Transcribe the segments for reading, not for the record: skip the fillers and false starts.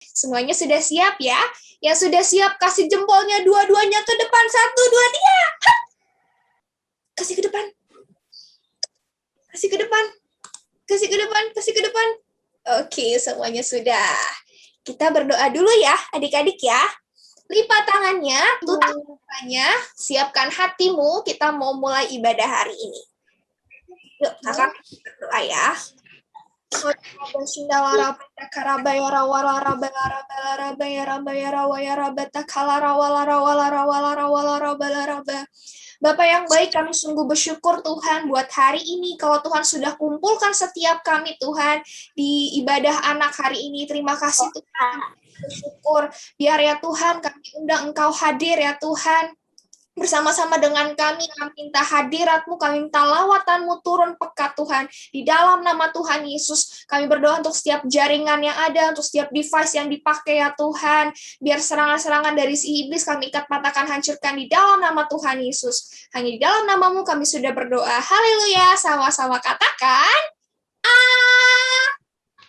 Semuanya sudah siap ya? Yang sudah siap kasih jempolnya dua-duanya ke depan. 1, 2, 3. Kasih ke depan. Kasih ke depan. Kasih ke depan. Kasih ke depan. Oke, semuanya sudah. Kita berdoa dulu ya, adik-adik ya. Lipat tangannya, tutup matanya, siapkan hatimu. Kita mau mulai ibadah hari ini. Yuk, kakak berdoa ya. Bapak yang baik, kami sungguh bersyukur Tuhan buat hari ini. Kalau Tuhan sudah kumpulkan setiap kami Tuhan di ibadah anak hari ini. Terima kasih Tuhan. Bersyukur. Biar ya Tuhan kami undang Engkau hadir ya Tuhan. Bersama-sama dengan kami minta hadirat-Mu, kami minta lawatan-Mu turun pekat Tuhan. Di dalam nama Tuhan Yesus, kami berdoa untuk setiap jaringan yang ada, untuk setiap device yang dipakai ya Tuhan. Biar serangan-serangan dari si iblis kami ikat, patahkan, hancurkan di dalam nama Tuhan Yesus. Hanya di dalam nama-Mu kami sudah berdoa. Haleluya, sama-sama katakan,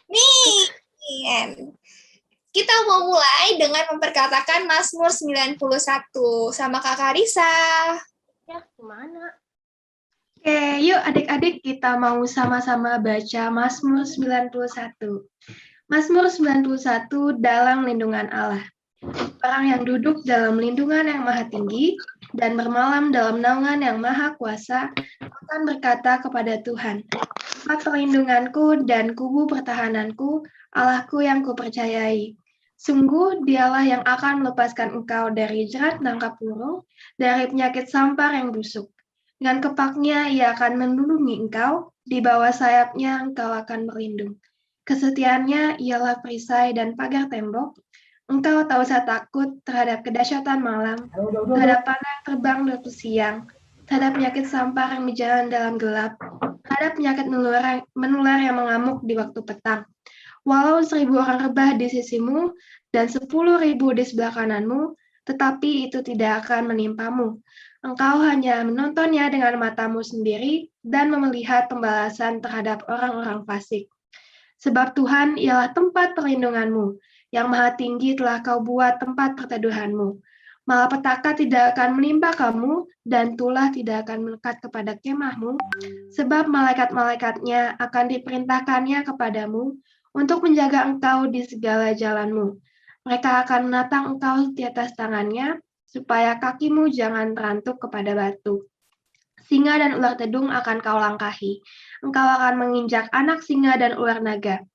amin. Kita mau mulai dengan memperkatakan Mazmur 91 sama Kakak Risa. Ya, gimana? Oke, yuk adik-adik kita mau sama-sama baca Mazmur 91. Mazmur 91 dalam lindungan Allah. Orang yang duduk dalam lindungan yang maha tinggi dan bermalam dalam naungan yang maha kuasa akan berkata kepada Tuhan, tempat perlindunganku dan kubu pertahananku, Allahku yang kupercayai. Sungguh dialah yang akan melepaskan engkau dari jerat tangkap burung, dari penyakit sampar yang busuk. Dengan kepaknya ia akan melindungi engkau, di bawah sayapnya engkau akan berlindung. Kesetiaannya ialah perisai dan pagar tembok. Engkau tak usah takut terhadap kedahsyatan malam, terhadap panah yang terbang di waktu siang, terhadap penyakit sampar yang berjalan dalam gelap, terhadap penyakit menular yang mengamuk di waktu petang. Walau 1.000 orang rebah di sisimu dan 10.000 di sebelah kananmu, tetapi itu tidak akan menimpamu. Engkau hanya menontonnya dengan matamu sendiri dan melihat pembalasan terhadap orang-orang fasik. Sebab Tuhan ialah tempat perlindunganmu, yang maha tinggi telah kau buat tempat perteduhanmu. Malapetaka tidak akan menimpa kamu, dan tulah tidak akan melekat kepada kemahmu, sebab malaikat-malaikatnya akan diperintahkannya kepadamu, untuk menjaga engkau di segala jalanmu. Mereka akan menatang engkau di atas tangannya, supaya kakimu jangan terantuk kepada batu. Singa dan ular tedung akan kau langkahi. Engkau akan menginjak anak singa dan ular naga.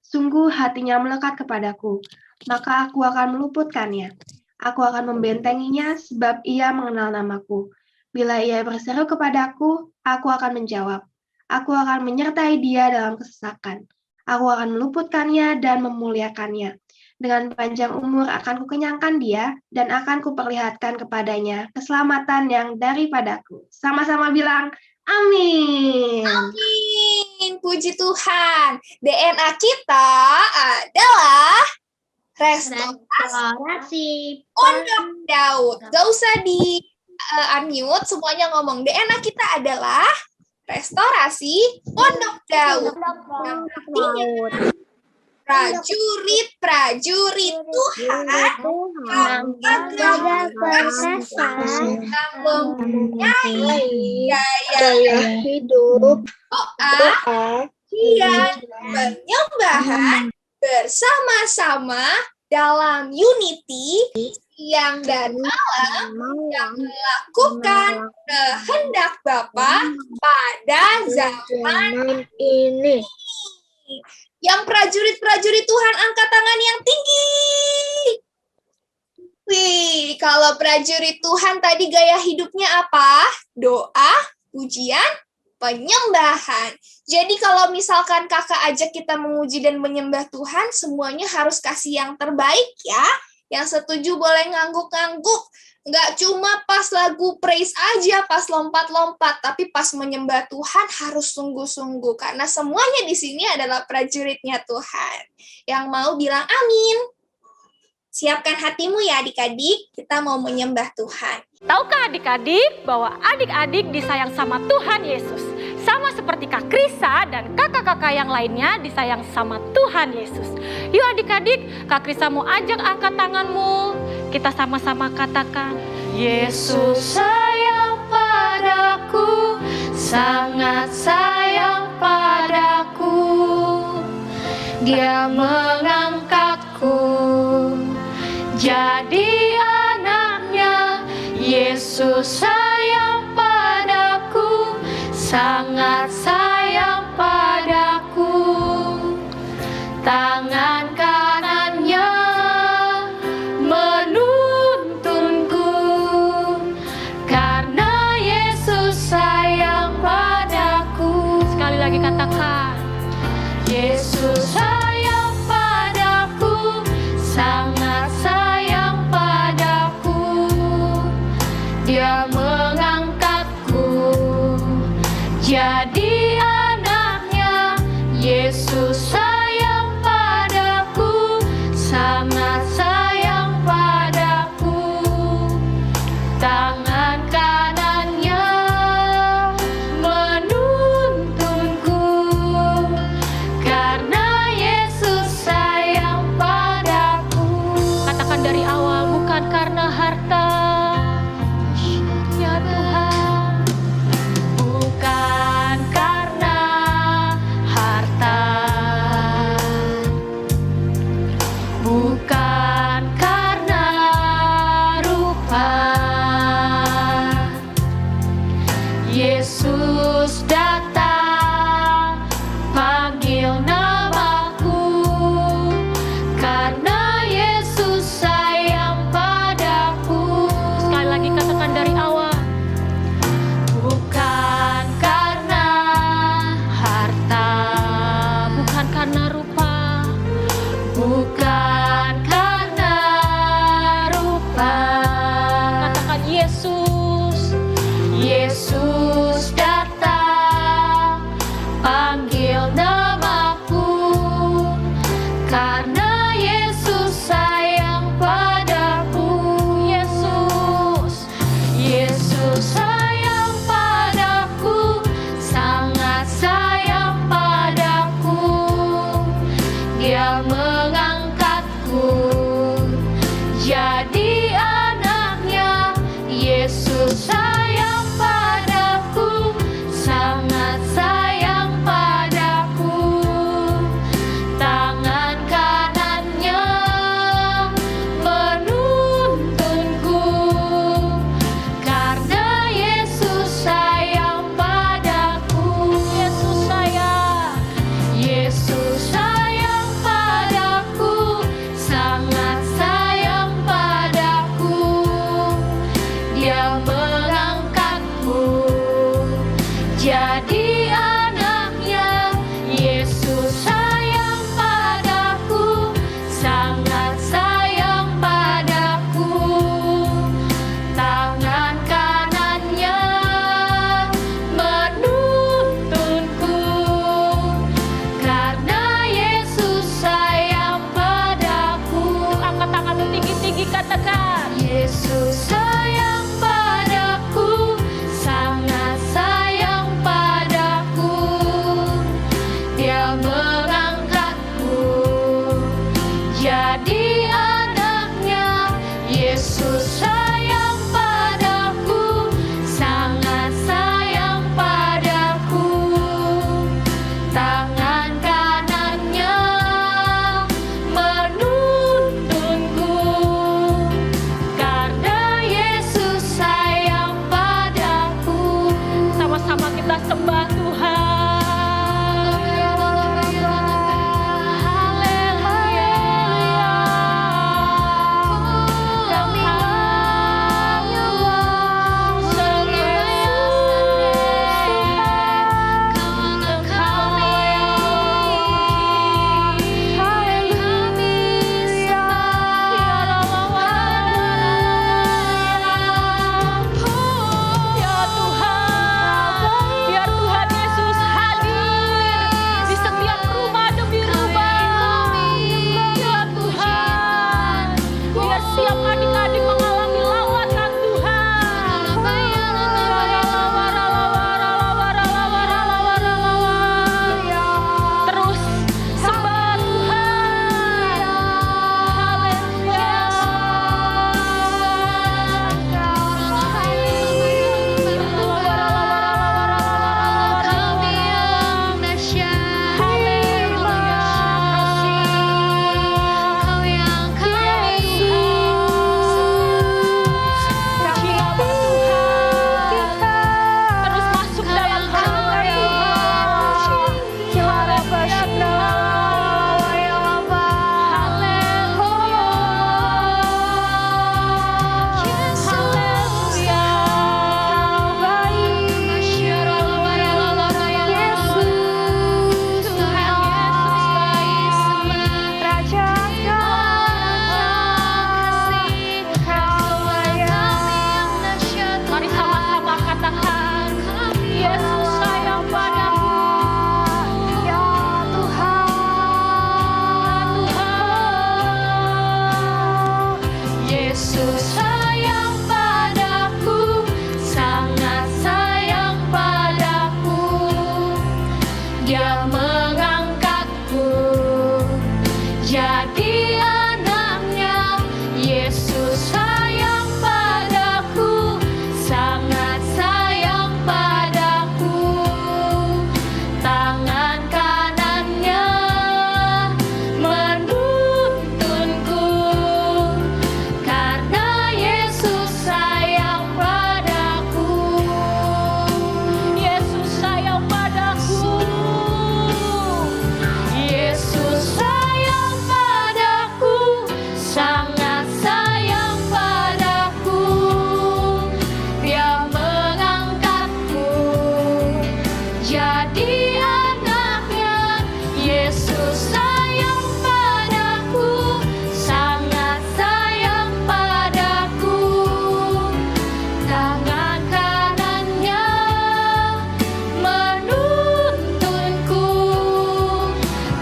Sungguh hatinya melekat kepadaku, maka aku akan meluputkannya. Aku akan membentenginya, sebab ia mengenal namaku. Bila ia berseru kepadaku, aku akan menjawab. Aku akan menyertai dia dalam kesesakan. Aku akan meluputkannya dan memuliakannya. Dengan panjang umur akan kukenyangkan dia, dan akan kuperlihatkan kepadanya keselamatan yang daripadaku. Sama-sama bilang, amin. Amin, puji Tuhan. DNA kita adalah restorasi Pondok Daud. Gak usah di unmute, semuanya ngomong. DNA kita adalah restorasi Pondok Daud. Yang artinya prajurit Tuhan yang gagah perkasa, yang mempunyai gaya hidup, doa, dan penyembahan bersama-sama dalam unity siang dan malam yang melakukan kehendak Bapa pada zaman ini. Yang prajurit-prajurit Tuhan angkat tangan yang tinggi. Wih, kalau prajurit Tuhan tadi gaya hidupnya apa? Doa, pujian, penyembahan. Jadi kalau misalkan kakak ajak kita memuji dan menyembah Tuhan, semuanya harus kasih yang terbaik ya. Yang setuju boleh ngangguk-ngangguk. Nggak cuma pas lagu praise aja, pas lompat-lompat, tapi pas menyembah Tuhan harus sungguh-sungguh. Karena semuanya di sini adalah prajuritnya Tuhan. Yang mau bilang amin. Siapkan hatimu ya adik-adik, kita mau menyembah Tuhan. Tahukah adik-adik bahwa adik-adik disayang sama Tuhan Yesus? Sama seperti kakak. Krisa dan kakak-kakak yang lainnya disayang sama Tuhan Yesus. Yuk adik-adik, Kak Krisa mau ajak angkat tanganmu. Kita sama-sama katakan, Yesus sayang padaku, sangat sayang padaku. Dia mengangkatku jadi anaknya. Yesus sayang padaku, sangat sayang padaku. Tangan kanannya menuntunku, karena Yesus sayang padaku. Sekali lagi katakan, Yesus sayang padaku, sangat sayang padaku. Dia mengangkatku jadi anaknya. Yesus sayang padaku, sangat sayang padaku. Tangan kanannya menuntunku, karena Yesus sayang padaku. Yesus sayang padaku, sangat sayang padaku. Dia mengangkatku jadi anaknya. Yesus sayang padaku, sangat sayang padaku. Tangan kanannya menuntunku, karena Yesus sayang padaku. Yesus sayang padaku. Yesus sayang padaku, sangat sayang padaku. Dia mengangkatku jadi anaknya. Yesus sayang padaku, sangat sayang padaku. Tangan kanannya menuntunku,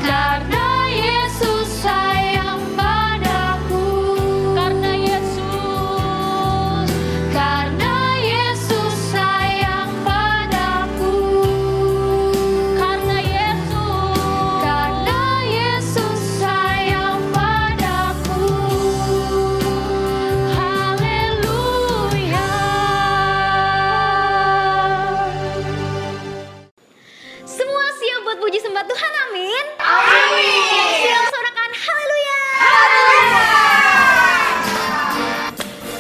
karena Yesus sayang padaku. Karena Yesus sayang padaku. Karena Yesus sayang padaku. Haleluya. Semua siap buat puji sembah Tuhan, amin? Amin. Siap sorakan haleluya.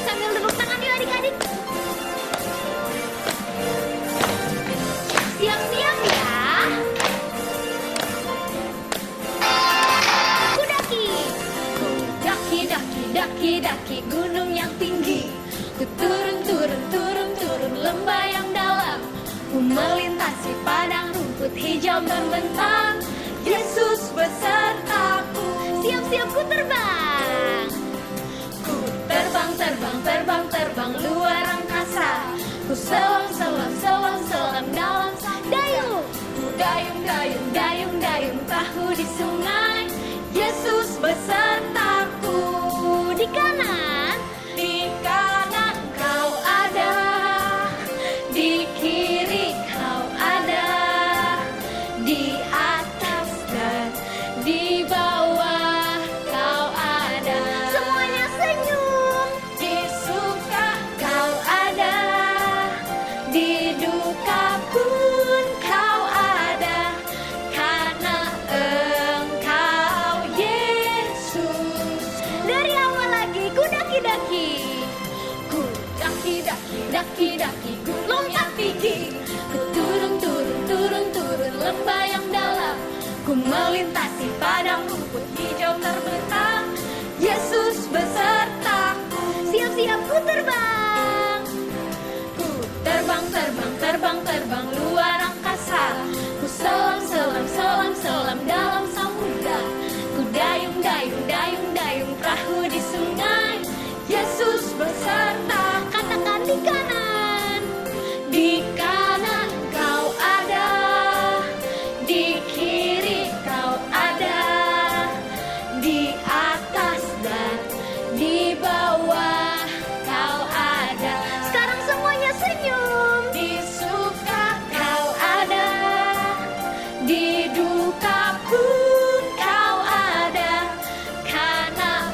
Sambil tepuk tangan yuk adik-adik. Siap-siap ya. Kudaki. Daki, daki, daki, daki gunung yang tinggi. Ku turun, turun, turun, turun lembah yang dalam. Ku melintasi padang rumput hijau membentang. Yesus besertaku. Siap-siap ku terbang. Ku terbang, terbang, terbang, terbang luar angkasa. Ku selam, selam, selam, selam dalam dayung. Ku dayung, dayung, dayung, dayung perahu di sungai. Yesus besertaku. Di kanan kau ada. Di kiri kau ada. Di atas dan di bawah kau ada. Semuanya senyum. Di suka kau ada. Di duka pun kau ada. Karena Engkau Yesus. Dari awal lagi ku daki-daki. Ku daki-daki, daki-daki gunung yang tinggi. Ku turun, turun, turun, turun lembah yang dalam. Ku melintasi padang rumput hijau terbentang. Yesus besertaku. Siap-siap ku terbang. Ku terbang, terbang, terbang, terbang luar angkasa. Ku selam, selam, selam, selam dalam samudra. Ku dayung, dayung, dayung, dayung perahu di sungai. Yesus beserta. Katakan di kanan. Di kanan kau ada. Di kiri kau ada. Di atas dan di bawah kau ada. Sekarang semuanya senyum. Di suka kau ada. Di duka pun kau ada. Karena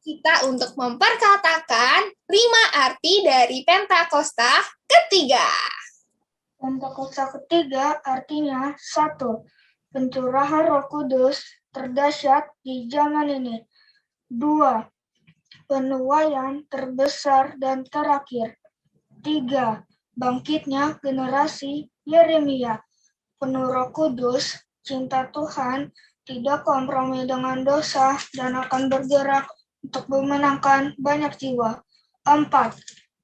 kita untuk memperkatakan 5 arti dari Pentakosta ketiga. Pentakosta ketiga artinya 1. Pencurahan Roh Kudus terdahsyat di zaman ini. 2. Penuaian terbesar dan terakhir. 3. Bangkitnya generasi Yeremia. Penuh Roh Kudus, cinta Tuhan, tidak kompromi dengan dosa, dan akan bergerak untuk memenangkan banyak jiwa. 4.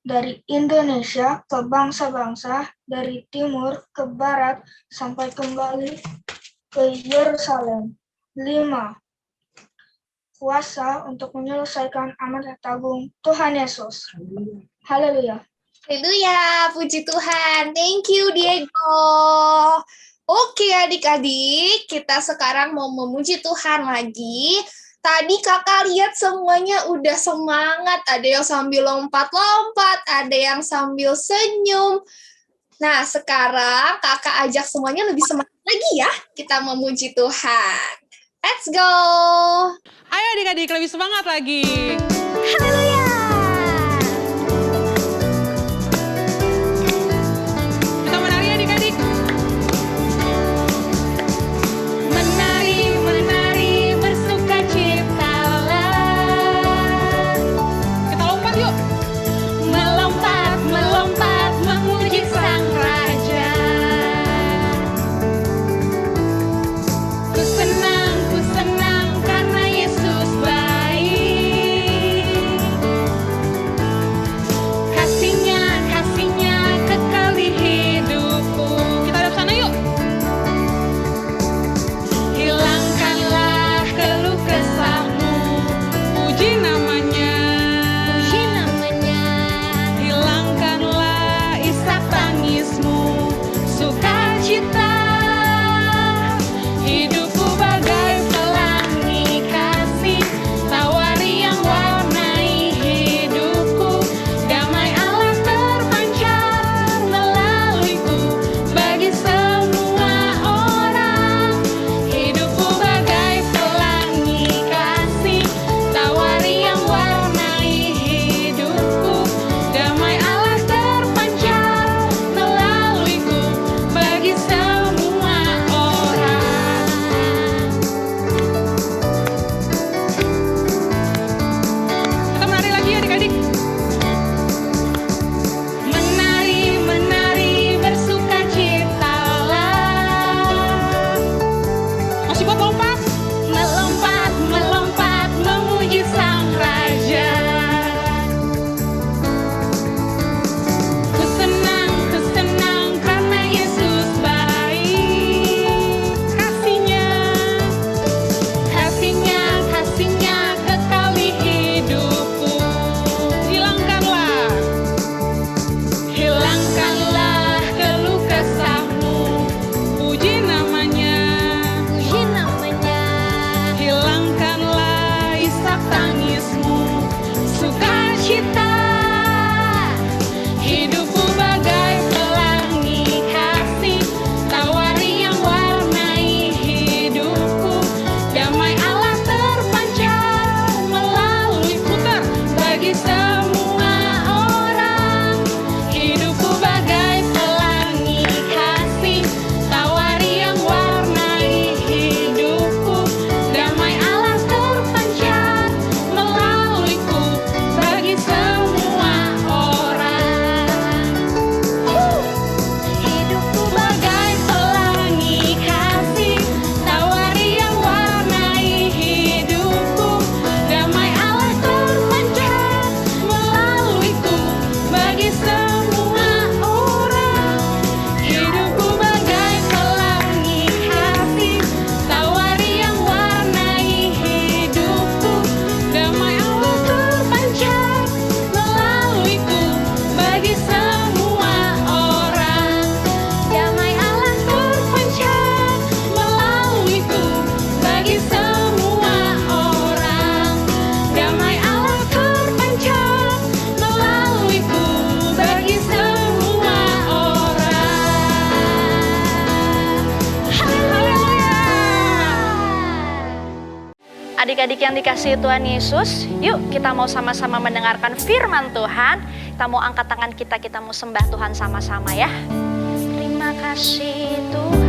Dari Indonesia ke bangsa-bangsa, dari timur ke barat, sampai kembali ke Yerusalem. 5. Kuasa untuk menyelesaikan amanat agung Tuhan Yesus. Haleluya. Haleluya, puji Tuhan. Thank you, Diego. Oke, adik-adik, kita sekarang mau memuji Tuhan lagi. Tadi kakak lihat semuanya udah semangat. Ada yang sambil lompat-lompat, ada yang sambil senyum. Nah, sekarang kakak ajak semuanya lebih semangat lagi ya. Kita memuji Tuhan. Let's go! Ayo adik-adik lebih semangat lagi. Haleluya. Kita menari adik-adik. Menari, menari, bersukacitalah. Kita lompat yuk. Melompat, melompat, memuji Sang Raja. Ku senang karena Yesus baik. Adik-adik yang dikasihi Tuhan Yesus, yuk kita mau sama-sama mendengarkan firman Tuhan. Kita mau angkat tangan kita mau sembah Tuhan sama-sama ya. Terima kasih Tuhan.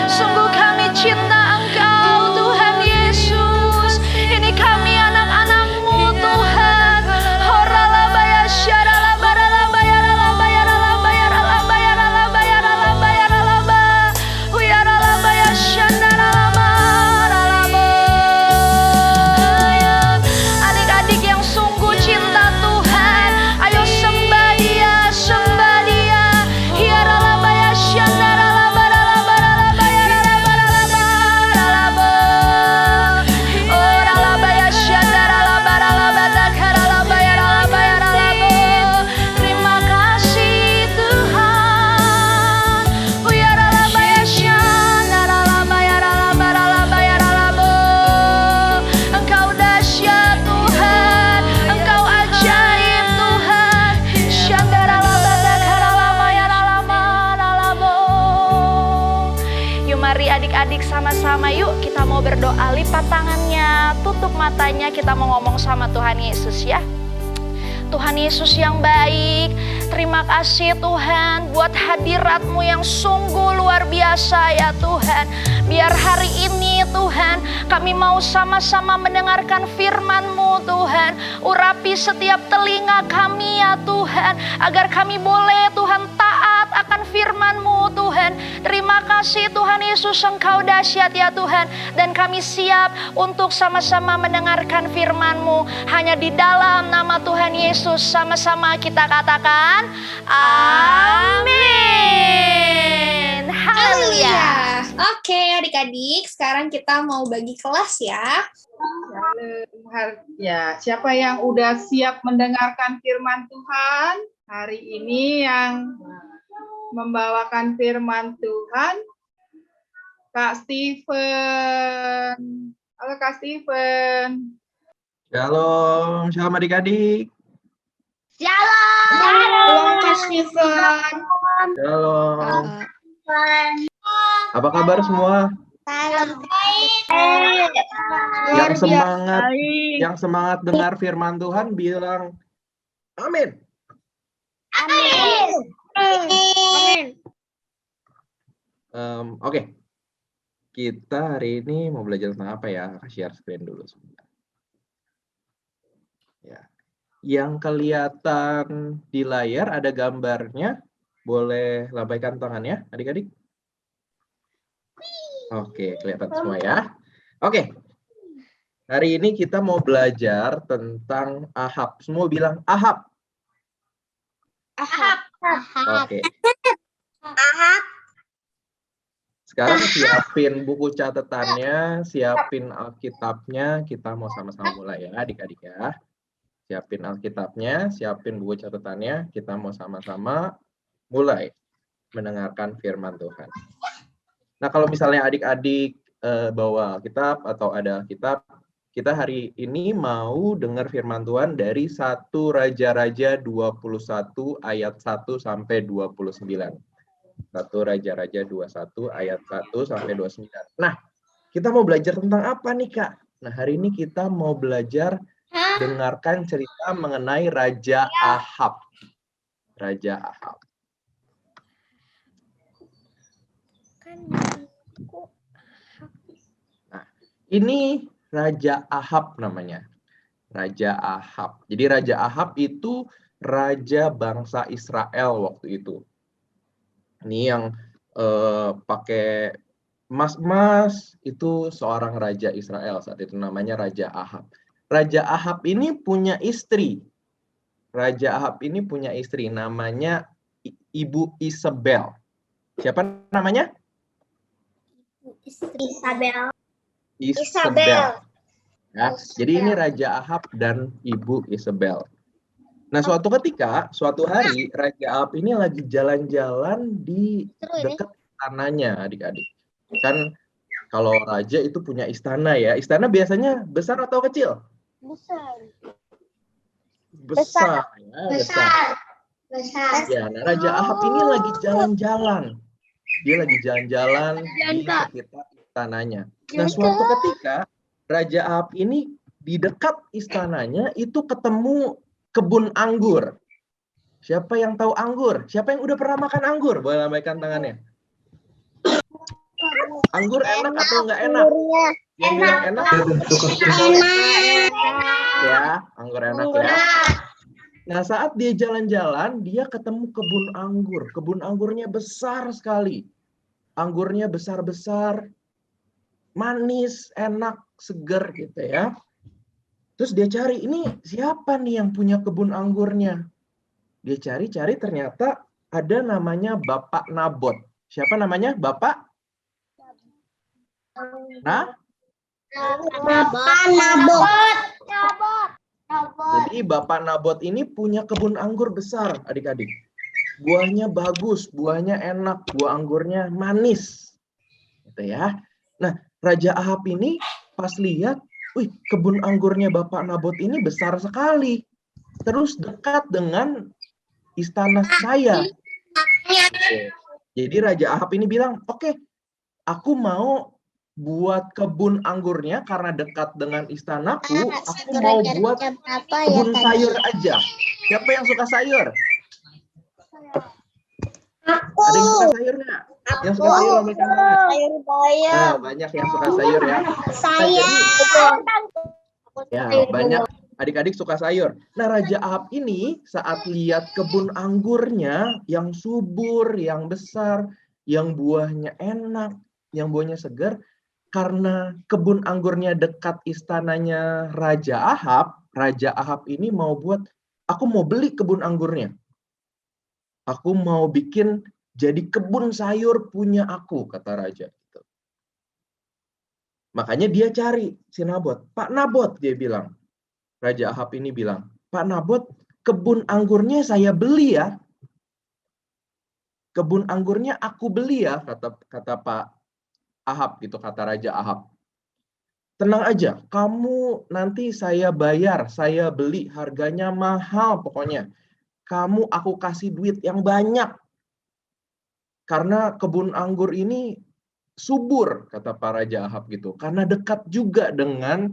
Sungguh kami cinta Engkau Tuhan Yesus. Ini kami anak-anak-Mu Tuhan. Adik-adik yang sungguh cinta Tuhan, ayo sembah Dia, sembah Dia. Terima kasih Tuhan. Engkau dahsyat Tuhan, Engkau ajaib Tuhan. Yuk mari adik-adik sama-sama yuk kita mau berdoa, lipat tangannya, tutup matanya, kita mau ngomong sama Tuhan Yesus ya. Tuhan Yesus yang baik, terima kasih Tuhan buat hadirat-Mu yang sungguh luar biasa ya Tuhan. Biar hari ini Tuhan kami mau sama-sama mendengarkan firman-Mu Tuhan. Urapi setiap telinga kami ya Tuhan, agar kami boleh Tuhan taat akan firman-Mu Tuhan. Terima kasih Tuhan Yesus, Engkau dahsyat ya Tuhan. Dan kami siap untuk sama-sama mendengarkan firman-Mu. Hanya di dalam nama Tuhan Yesus sama-sama kita katakan amin. Haleluya. Oke, adik-adik, sekarang kita mau bagi kelas ya. Ya, siapa yang udah siap mendengarkan firman Tuhan? Hari ini yang membawakan firman Tuhan, Kak Steven. Halo Kak Steven. Shalom, shalom adik-adik. Shalom Kak Steven. Shalom. Apa kabar semua? Yang semangat dengar firman Tuhan bilang amin. Oke. Kita hari ini mau belajar tentang apa ya? Share screen dulu sebentar. Ya. Yang kelihatan di layar ada gambarnya. Boleh lambaikan tangannya, adik-adik? Oke, kelihatan semua ya. Oke. Hari ini kita mau belajar tentang Ahab. Semua bilang Ahab. Oke. Sekarang siapin buku catatannya, siapin Alkitabnya, kita mau sama-sama mulai ya adik-adik ya. Siapin Alkitabnya, siapin buku catatannya, kita mau sama-sama mulai mendengarkan firman Tuhan. Nah, kalau misalnya adik-adik bawa Alkitab atau ada Alkitab, kita hari ini mau dengar firman Tuhan dari 1 Raja-Raja 21 ayat 1 sampai 29. 1 Raja-Raja 21 ayat 1 sampai 29. Nah, kita mau belajar tentang apa nih, Kak? Nah, hari ini kita mau belajar dengarkan cerita mengenai Raja Ahab. Raja Ahab. Nah, ini Raja Ahab namanya. Raja Ahab. Jadi Raja Ahab itu raja bangsa Israel waktu itu. Ini yang pakai emas-emas itu seorang raja Israel saat itu, namanya Raja Ahab. Raja Ahab ini punya istri. Raja Ahab ini punya istri namanya Ibu Isabel. Siapa namanya? Isabel. Ya, jadi ini Raja Ahab dan Ibu Isabel. Nah, suatu ketika, suatu hari Raja Ahab ini lagi jalan-jalan di dekat istananya, adik-adik. Kan kalau raja itu punya istana ya. Istana biasanya besar atau kecil? Besar. Ya, nah Raja Ahab ini lagi jalan-jalan. Dia lagi jalan-jalan di sekitar istananya. Nah, suatu ketika Raja Ahab ini di dekat istananya itu ketemu kebun anggur. Siapa yang tahu anggur? Siapa yang udah pernah makan anggur? Boleh lambaikan tangannya. Anggur enak atau nggak enak? Yang bilang enak? Ya, anggur enak ya. Nah, saat dia jalan-jalan, dia ketemu kebun anggur. Kebun anggurnya besar sekali. Anggurnya besar-besar, manis, enak, seger gitu ya. Terus dia cari, ini siapa nih yang punya kebun anggurnya? Dia cari-cari, ternyata ada namanya Bapak Nabot. Siapa namanya? Bapak? Nah? Bapak Nabot. Jadi Bapak Nabot ini punya kebun anggur besar, adik-adik. Buahnya bagus, buahnya enak, buah anggurnya manis. Gitu ya. Nah, Raja Ahab ini pas lihat, wih, kebun anggurnya Bapak Nabot ini besar sekali. Terus dekat dengan istana saya. Oke. Jadi Raja Ahab ini bilang, oke, aku mau buat kebun anggurnya karena dekat dengan istanaku, aku mau buat kebun sayur aja. Siapa yang suka sayur? Ada yang suka sayur nggak? Yang suka sayur lambaikan tangan. Sayur bayam. Nah, banyak yang suka sayur ya. Ya, banyak adik-adik suka sayur. Nah, Raja Ahab ini saat lihat kebun anggurnya yang subur, yang besar, yang buahnya enak, yang buahnya segar, karena kebun anggurnya dekat istananya Raja Ahab ini mau aku mau beli kebun anggurnya. Aku mau bikin jadi kebun sayur punya aku, kata raja. Makanya dia cari si Nabot. Pak Nabot, dia bilang. Raja Ahab ini bilang, Pak Nabot, kebun anggurnya saya beli ya. Kebun anggurnya aku beli ya, kata Pak Ahab, gitu, kata Raja Ahab. Tenang aja, kamu nanti saya bayar, saya beli, harganya mahal pokoknya. Aku kasih duit yang banyak. Karena kebun anggur ini subur, kata Pak Raja Ahab gitu. Karena dekat juga dengan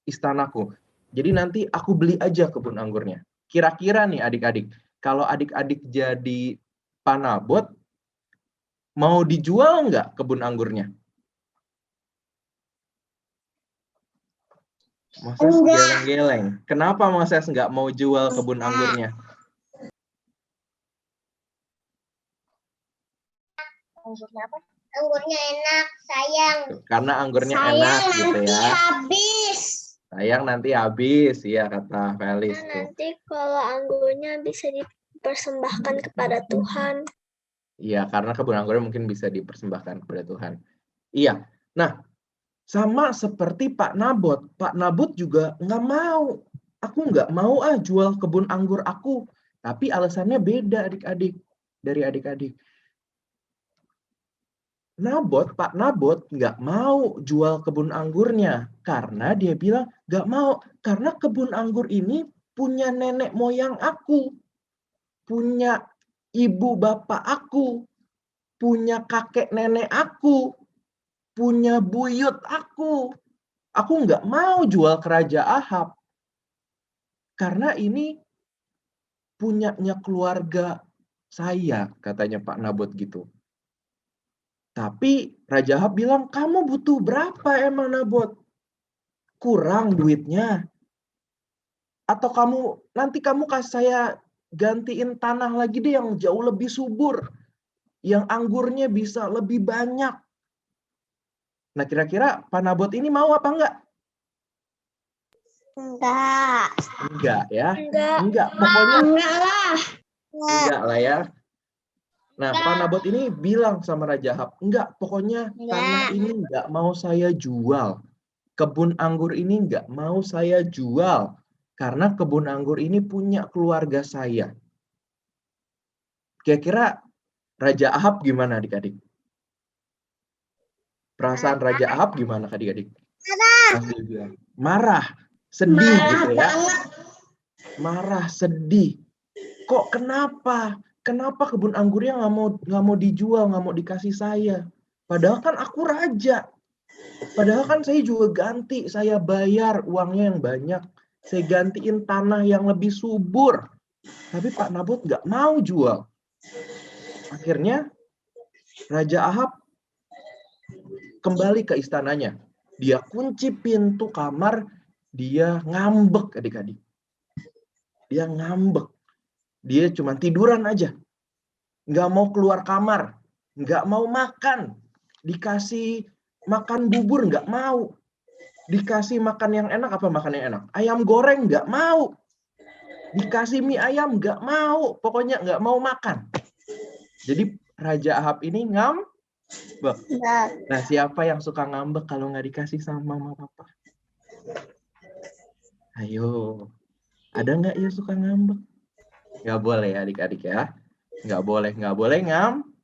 istanaku. Jadi nanti aku beli aja kebun anggurnya. Kira-kira nih adik-adik, kalau adik-adik jadi Pak Nabot, mau dijual nggak kebun anggurnya? Moses geleng-geleng. Kenapa Moses nggak mau jual kebun anggurnya? Anggurnya enak, sayang. Karena anggurnya enak gitu ya. Habis. Sayang nanti habis, ya kata Felis. Nanti kalau anggurnya bisa dipersembahkan kepada Tuhan. Iya, karena kebun anggurnya mungkin bisa dipersembahkan kepada Tuhan. Iya. Nah, sama seperti Pak Nabot. Pak Nabot juga nggak mau. Aku nggak mau jual kebun anggur aku. Tapi alasannya beda adik-adik. Dari adik-adik. Pak Nabot nggak mau jual kebun anggurnya. Karena dia bilang nggak mau. Karena kebun anggur ini punya nenek moyang aku. Punya ibu bapak aku. Punya kakek nenek aku. Punya buyut aku. Aku nggak mau jual ke Raja Ahab. Karena ini punyanya keluarga saya, katanya Pak Nabot gitu. Tapi Raja Ahab bilang, kamu butuh berapa emang Nabot? Kurang duitnya? Atau nanti kamu kasih saya gantiin tanah lagi deh yang jauh lebih subur. Yang anggurnya bisa lebih banyak. Nah kira-kira Pak Nabot ini mau apa enggak? Enggak ya? Enggak. Pokoknya enggak lah ya. Nah, Pak Nabot ini bilang sama Raja Ahab, enggak, pokoknya tanah ini enggak mau saya jual. Kebun anggur ini enggak mau saya jual. Karena kebun anggur ini punya keluarga saya. Kira-kira Raja Ahab gimana adik-adik? Perasaan Raja Ahab gimana adik-adik? Marah. Sedih gitu ya. Marah, sedih. Kok kenapa? Kenapa kebun anggurnya nggak mau dijual, nggak mau dikasih saya? Padahal kan aku raja. Padahal kan saya juga ganti, saya bayar uangnya yang banyak. Saya gantiin tanah yang lebih subur. Tapi Pak Nabot nggak mau jual. Akhirnya Raja Ahab kembali ke istananya. Dia kunci pintu kamar, dia ngambek adik-adik. Dia ngambek. Dia cuma tiduran aja. Nggak mau keluar kamar. Nggak mau makan. Dikasih makan bubur, nggak mau. Dikasih makan yang enak, apa makan yang enak? Ayam goreng, nggak mau. Dikasih mie ayam, nggak mau. Pokoknya nggak mau makan. Jadi Raja Ahab ini ngambek. Nah, siapa yang suka ngambek kalau nggak dikasih sama mama papa? Ayo. Ada nggak yang suka ngambek? Nggak boleh ya adik-adik ya. Nggak boleh ngambek.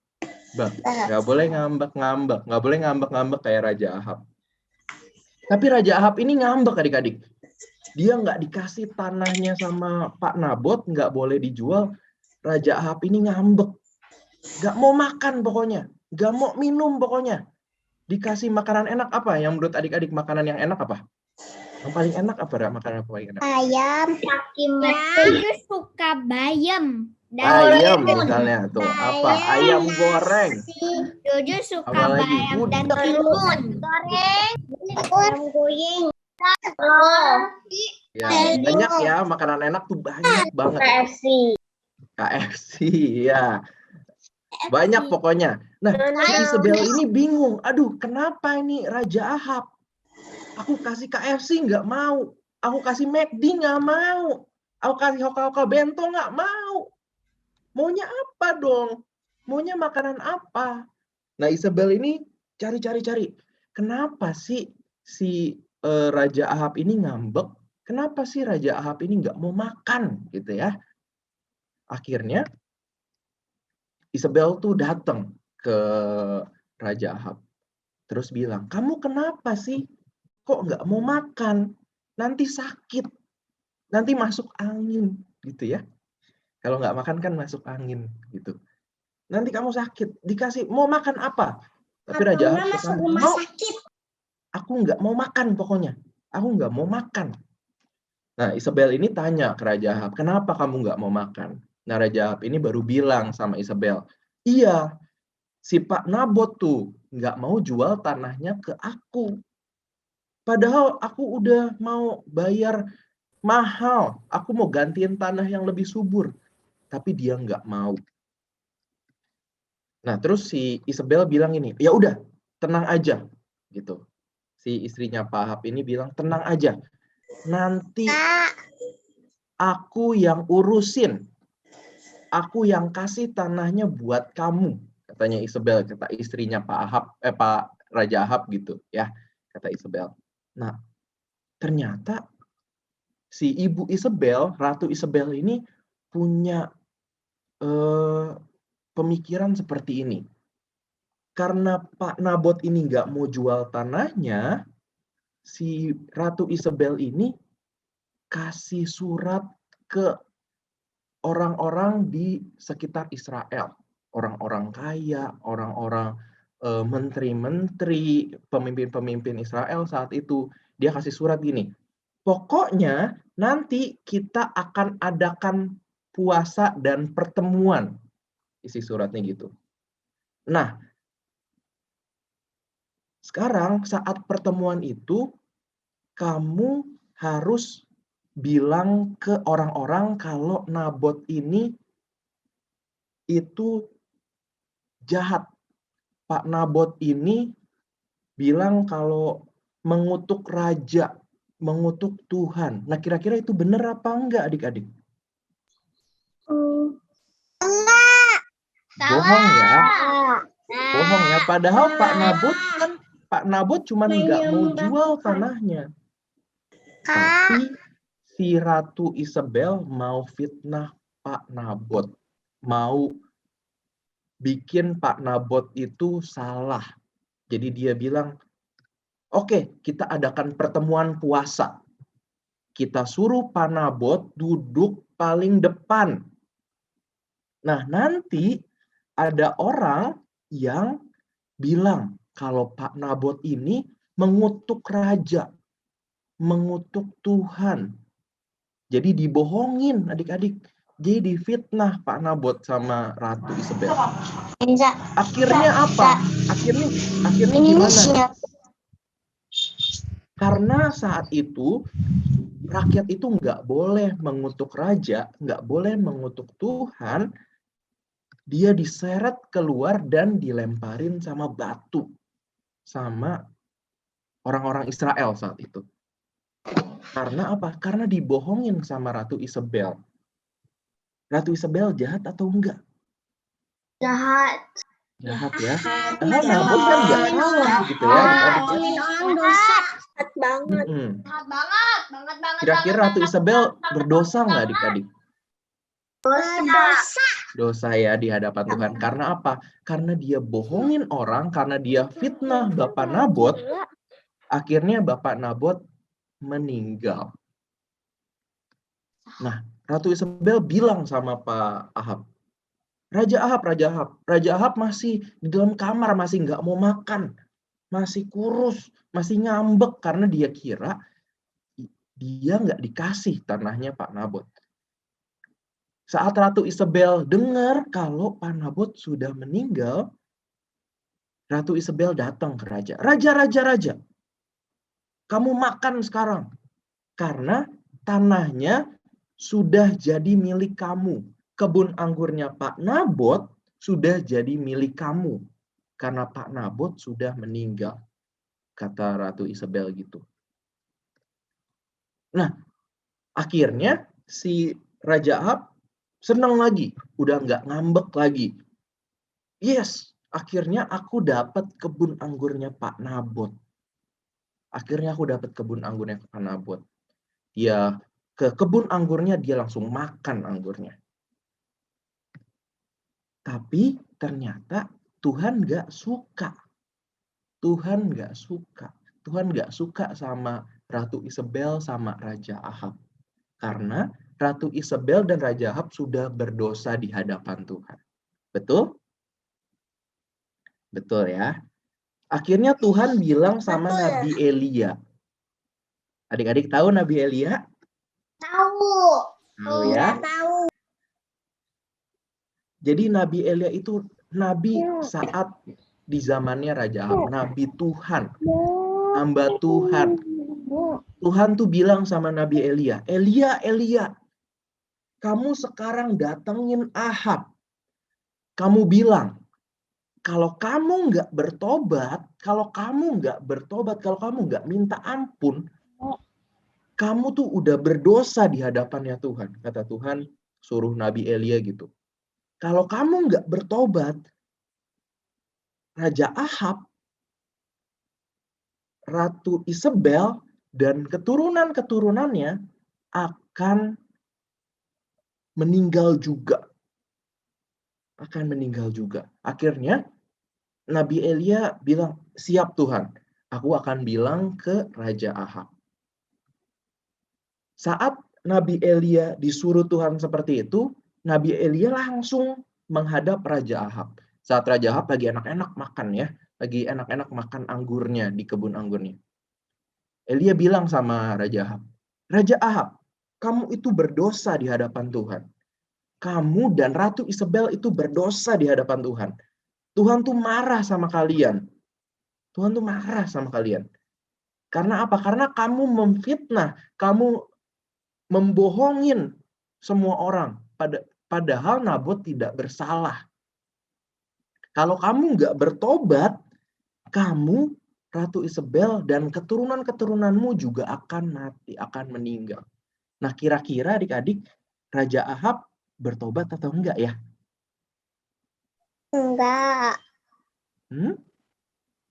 Nggak boleh ngambek-ngambek. Nggak boleh ngambek-ngambek kayak Raja Ahab. Tapi Raja Ahab ini ngambek adik-adik. Dia nggak dikasih tanahnya sama Pak Nabot, nggak boleh dijual. Raja Ahab ini ngambek. Nggak mau makan pokoknya. Nggak mau minum pokoknya. Dikasih makanan enak apa? Yang menurut adik-adik makanan yang enak apa? Yang paling enak apa, Ra? Makanan apa paling enak? Ayam. Jojo suka bayam. Ayam misalnya tuh. Apa? Ayam goreng. Jojo suka Apa lagi? bayam dan Gudeg. timun. Ayam goreng. Ya, banyak ya makanan enak tuh, banyak banget. KFC, ya. Banyak pokoknya. Nah, si Isabel ini bingung. Aduh, kenapa ini Raja Ahab? Aku kasih KFC nggak mau. Aku kasih McD nggak mau. Aku kasih hoka-hoka bento nggak mau. Maunya apa dong? Maunya makanan apa? Nah, Isabel ini cari. Kenapa sih si Raja Ahab ini ngambek? Kenapa sih Raja Ahab ini nggak mau makan gitu ya? Akhirnya Isabel tuh datang ke Raja Ahab. Terus bilang, kamu kenapa sih? Kok nggak mau makan? Nanti sakit. Nanti masuk angin gitu ya. Kalau nggak makan kan masuk angin gitu. Nanti kamu sakit. Dikasih, mau makan apa? Tapi Raja Ahab mau. Aku nggak mau makan pokoknya. Aku nggak mau makan. Nah, Isabel ini tanya ke Raja Ahab, kenapa kamu nggak mau makan? Nah, Raja Ahab ini baru bilang sama Isabel, iya, si Pak Nabot tuh nggak mau jual tanahnya ke aku. Padahal aku udah mau bayar mahal. Aku mau gantiin tanah yang lebih subur. Tapi dia nggak mau. Nah, terus si Isabel bilang ini, ya udah, tenang aja. Gitu. Si istrinya Pak Ahab ini bilang, tenang aja. Nanti aku yang urusin. Aku yang kasih tanahnya buat kamu. Katanya Isabel, kata istrinya Pak Raja Ahab gitu ya. Kata Isabel. Nah, ternyata si Ibu Isabel, Ratu Isabel ini punya pemikiran seperti ini. Karena Pak Nabot ini nggak mau jual tanahnya, si Ratu Isabel ini kasih surat ke orang-orang di sekitar Israel. Orang-orang kaya, orang-orang menteri-menteri, pemimpin-pemimpin Israel saat itu. Dia kasih surat gini, pokoknya nanti kita akan adakan puasa dan pertemuan. Isi suratnya gitu. Nah, sekarang saat pertemuan itu, kamu harus bilang ke orang-orang kalau Nabot ini itu jahat. Pak Nabot ini bilang kalau mengutuk raja, mengutuk Tuhan. Nah, kira-kira itu benar apa enggak, adik-adik? Bohong ya. Bohong ya. Padahal Pak Nabot cuma nggak mau jual tanahnya. Tapi si Ratu Isabel mau fitnah Pak Nabot. Mau bikin Pak Nabot itu salah. Jadi dia bilang, oke, kita adakan pertemuan puasa. Kita suruh Pak Nabot duduk paling depan. Nah, nanti ada orang yang bilang kalau Pak Nabot ini mengutuk raja, mengutuk Tuhan. Jadi dibohongin adik-adik. Jadi difitnah Pak Nabot sama Ratu Isabel. Akhirnya apa? Akhirnya gimana? Karena saat itu rakyat itu nggak boleh mengutuk raja, nggak boleh mengutuk Tuhan. Dia diseret keluar dan dilemparin sama batu sama orang-orang Israel saat itu. Karena apa? Karena dibohongin sama Ratu Isabel. Ratu Isabel jahat atau enggak? Jahat. Jahat ya. Karena Nabot kan nggak salah gitu ya. Orang dosa. Jahat banget. Jahat banget. Kira-kira Ratu Isabel berdosa nggak adik-adik? Dosa ya di hadapan Tuhan. Karena apa? Karena dia bohongin orang, karena dia fitnah Bapak Nabot. Akhirnya Bapak Nabot meninggal. Nah, Ratu Isabel bilang sama Pak Ahab, Raja Ahab masih di dalam kamar, masih nggak mau makan, masih kurus, masih ngambek karena dia kira dia nggak dikasih tanahnya Pak Nabot. Saat Ratu Isabel dengar kalau Pak Nabot sudah meninggal, Ratu Isabel datang ke raja. Raja, kamu makan sekarang. Karena tanahnya sudah jadi milik kamu. Kebun anggurnya Pak Nabot sudah jadi milik kamu. Karena Pak Nabot sudah meninggal. Kata Ratu Isabel gitu. Nah, akhirnya si Raja Ahab senang lagi. Udah nggak ngambek lagi. Yes, akhirnya aku dapat kebun anggurnya Pak Nabot. Akhirnya aku dapat kebun anggurnya Pak Nabot. Dia ke kebun anggurnya, dia langsung makan anggurnya. Tapi ternyata Tuhan nggak suka. Tuhan nggak suka. Tuhan nggak suka sama Ratu Isabel sama Raja Ahab. Karena Ratu Isabel dan Raja Ahab sudah berdosa di hadapan Tuhan. Betul? Betul ya. Akhirnya Tuhan bilang sama Nabi Elia. Adik-adik tahu Nabi Elia? Tahu. Tahu ya? Tahu. Jadi Nabi Elia itu nabi saat di zamannya Raja Ahab. Nabi Tuhan. Hamba Tuhan. Tuhan tuh bilang sama Nabi Elia, Elia, kamu sekarang datengin Ahab. Kamu bilang, kalau kamu nggak bertobat, kalau kamu nggak minta ampun, kamu tuh udah berdosa di hadapannya Tuhan. Kata Tuhan, suruh Nabi Elia gitu. Kalau kamu nggak bertobat, Raja Ahab, Ratu Isabel, dan keturunan-keturunannya akan meninggal juga. Akhirnya, Nabi Elia bilang, siap Tuhan, aku akan bilang ke Raja Ahab. Saat Nabi Elia disuruh Tuhan seperti itu, Nabi Elia langsung menghadap Raja Ahab. Saat Raja Ahab lagi enak-enak makan ya, lagi enak-enak makan anggurnya di kebun anggurnya. Elia bilang sama Raja Ahab, kamu itu berdosa di hadapan Tuhan. Kamu dan Ratu Isabel itu berdosa di hadapan Tuhan. Tuhan tuh marah sama kalian. Karena apa? Karena kamu memfitnah, kamu membohongin semua orang. Padahal Nabot tidak bersalah. Kalau kamu nggak bertobat, kamu, Ratu Isabel, dan keturunan-keturunanmu juga akan mati, akan meninggal. Nah, kira-kira adik-adik, Raja Ahab bertobat atau enggak ya? Enggak.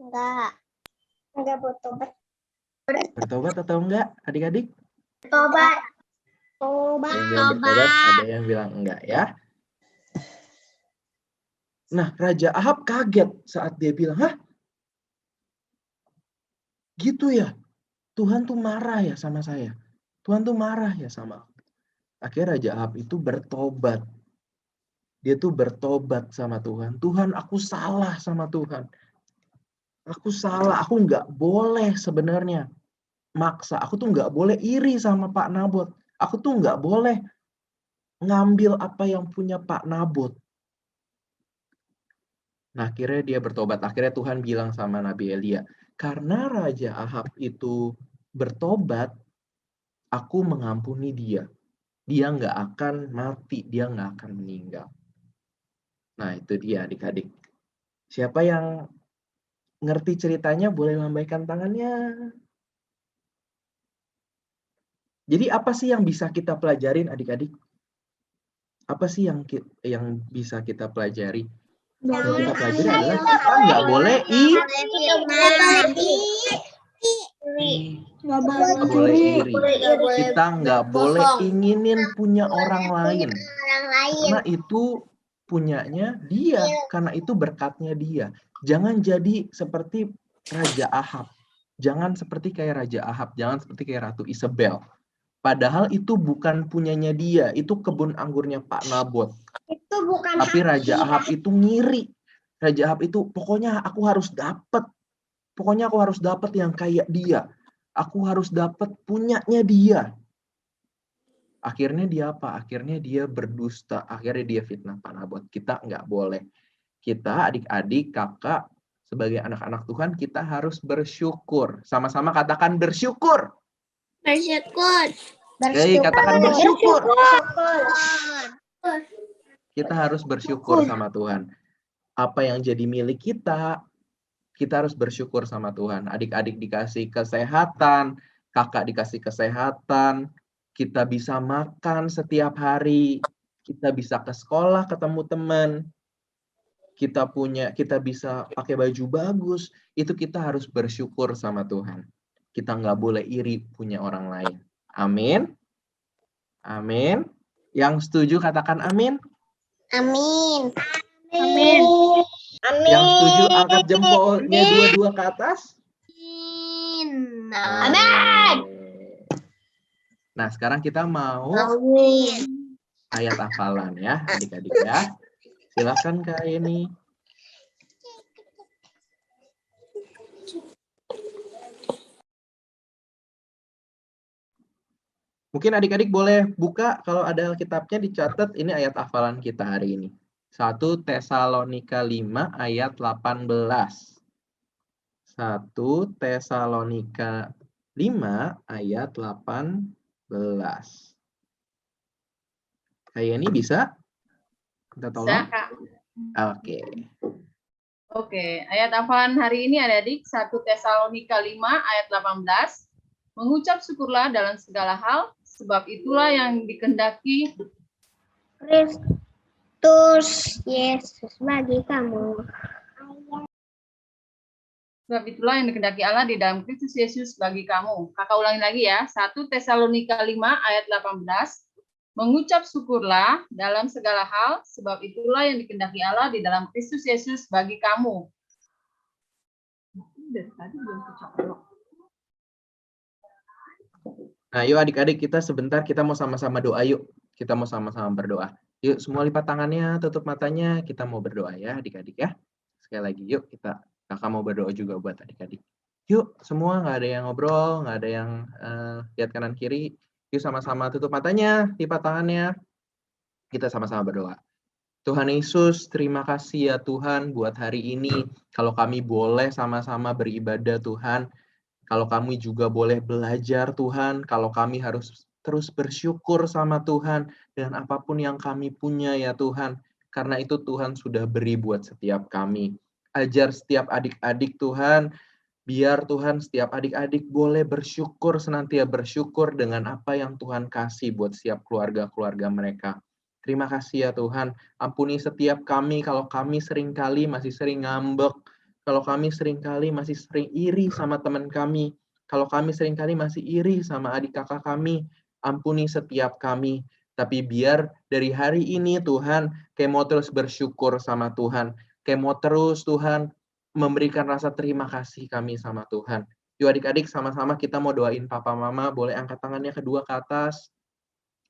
Enggak bertobat. Bertobat atau enggak, adik-adik? Tobat. Ada yang bilang bertobat, ada yang bilang enggak ya. Nah, Raja Ahab kaget saat dia bilang, hah? Gitu ya? Tuhan tuh marah ya sama saya. Tuhan tuh marah ya sama aku. Akhirnya Raja Ahab itu bertobat. Dia tuh bertobat sama Tuhan. Tuhan, aku salah sama Tuhan. Aku salah, aku nggak boleh sebenarnya maksa. Aku tuh nggak boleh iri sama Pak Nabot. Aku tuh nggak boleh ngambil apa yang punya Pak Nabot. Nah, akhirnya dia bertobat. Akhirnya Tuhan bilang sama Nabi Elia, karena Raja Ahab itu bertobat, aku mengampuni dia. Dia nggak akan mati, dia nggak akan meninggal. Nah, itu dia adik-adik. Siapa yang ngerti ceritanya boleh lambaikan tangannya. Jadi apa sih yang bisa kita pelajarin adik-adik? Apa sih yang bisa kita pelajari? Yang kita pelajari adalah kita nggak boleh iri. Kita nggak boleh inginin punya orang lain. Karena itu punyanya dia. Karena itu berkatnya dia. Jangan jadi seperti Raja Ahab. Jangan seperti kayak Raja Ahab. Jangan seperti kayak Ratu Isabel. Padahal itu bukan punyanya dia. Itu kebun anggurnya Pak Nabot. Itu bukan. Tapi Raja Ahab itu ngiri. Raja Ahab itu pokoknya aku harus dapat. Pokoknya aku harus dapat yang kayak dia. Aku harus dapat punyanya dia. Akhirnya dia apa? Akhirnya dia berdusta. Akhirnya dia fitnah. Buat kita nggak boleh. Kita adik-adik, kakak, sebagai anak-anak Tuhan, kita harus bersyukur. Sama-sama katakan bersyukur. Bersyukur. Oke, katakan bersyukur. Kita harus bersyukur sama Tuhan. Apa yang jadi milik kita, kita harus bersyukur sama Tuhan. Adik-adik dikasih kesehatan, kakak dikasih kesehatan, kita bisa makan setiap hari, kita bisa ke sekolah ketemu teman, kita bisa pakai baju bagus, itu kita harus bersyukur sama Tuhan. Kita nggak boleh iri punya orang lain. Amin. Amin. Yang setuju katakan amin. Amin. Amin. Amin. Yang setuju angkat jempolnya dua-dua ke atas. Amin. Nah, sekarang kita mau ayat hafalan ya, adik-adik ya. Silakan Kak Yeni. Mungkin adik-adik boleh buka kalau ada kitabnya dicatat, ini ayat hafalan kita hari ini. 1 Tesalonika 5 ayat 18. 1 Tesalonika 5 ayat 18. Kayak ini bisa? Kita tolong. Bisa, Kak. Oke. Oke, ayat hafalan hari ini adik-adik 1 Tesalonika 5 ayat 18. Mengucap syukurlah dalam segala hal, sebab itulah yang dikehendaki Kristus Yesus bagi kamu. Sebab itulah yang dikehendaki Allah di dalam Kristus Yesus bagi kamu. Kakak ulangi lagi ya. 1 Tesalonika 5 ayat 18. Mengucap syukurlah dalam segala hal, sebab itulah yang dikehendaki Allah di dalam Kristus Yesus bagi kamu. Nah, yuk adik-adik kita sebentar, kita mau sama-sama doa yuk. Kita mau sama-sama berdoa. Yuk, semua lipat tangannya, tutup matanya, kita mau berdoa ya adik-adik ya. Sekali lagi yuk, kakak mau berdoa juga buat adik-adik. Yuk, semua nggak ada yang ngobrol, nggak ada yang lihat kanan kiri. Yuk sama-sama tutup matanya, lipat tangannya. Kita sama-sama berdoa. Tuhan Yesus, terima kasih ya Tuhan buat hari ini. Kalau kami boleh sama-sama beribadah Tuhan. Kalau kami juga boleh belajar Tuhan. Kalau kami harus terus bersyukur sama Tuhan. Dengan apapun yang kami punya ya Tuhan. Karena itu Tuhan sudah beri buat setiap kami. Ajar setiap adik-adik Tuhan. Biar Tuhan setiap adik-adik boleh bersyukur, senantiasa bersyukur dengan apa yang Tuhan kasih buat setiap keluarga-keluarga mereka. Terima kasih ya Tuhan, ampuni setiap kami kalau kami seringkali masih sering ngambek, kalau kami seringkali masih sering iri sama teman kami, kalau kami seringkali masih iri sama adik kakak kami, ampuni setiap kami. Tapi biar dari hari ini Tuhan, kayak mau terus bersyukur sama Tuhan, kayak mau terus Tuhan memberikan rasa terima kasih kami sama Tuhan. Yuk adik-adik sama-sama kita mau doain papa mama, boleh angkat tangannya kedua ke atas.